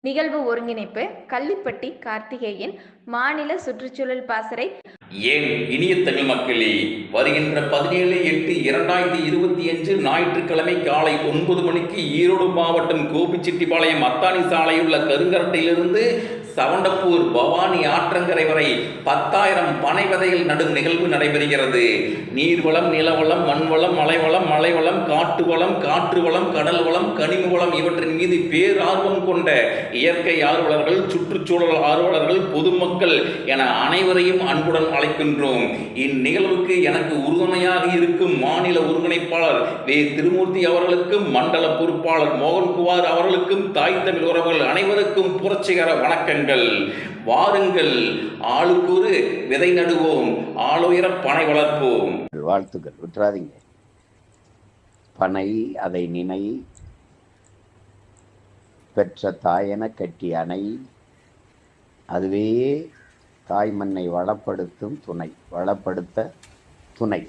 நிகழ்வு ஒருங்கிணைப்பு கள்ளிப்பட்டி கார்த்திகேயன், மாநில சுற்றுச்சூழல் பாசறை. ஏன் இனிய தமிழ் மக்களே, வருகின்ற 17/8/2025 ஞாயிற்றுக்கிழமை காலை 9 மணிக்கு ஈரோடு மாவட்டம் கோபிச்செட்டிப்பாளையம் அத்தானி சாலையுள்ள கருங்கரட்டையிலிருந்து சவண்டப்பூர் பவானி ஆற்றங்கரை வரை 10,000 பனை விதைகள் நடும் நிகழ்வு நடைபெறுகிறது. நீர்வளம், நிலவளம், மண்வளம், மலைவளம், காட்டு வளம், காற்று வளம், கடல் வளம், கனிம வளம் இவற்றின் மீது பேரார்வம் கொண்ட இயற்கை ஆர்வலர்கள், சுற்றுச்சூழல் ஆர்வலர்கள், பொதுமக்கள் என அனைவரையும் அன்புடன் அழைக்கின்றோம். இந்நிகழ்வுக்கு எனக்கு உறுதுணையாக இருக்கும் மாநில ஒருங்கிணைப்பாளர் வே. திருமூர்த்தி அவர்களுக்கும், மண்டல பொறுப்பாளர் மோகன்குமார் அவர்களுக்கும், தாய் தமிழ் உறவுகள் அனைவருக்கும் புரட்சிகர வணக்கங்கள். வாருங்கள், ஆளுக்கூறு விதை நடுவோம், ஆளுயர பனை வளர்ப்போம். வாழ்த்துக்கள், விட்டுறாதீங்க. பனை அதை நினை, பெற்ற தாயென கட்டி அணை, அதுவே தாய் மண்ணை வளப்படுத்த துணை.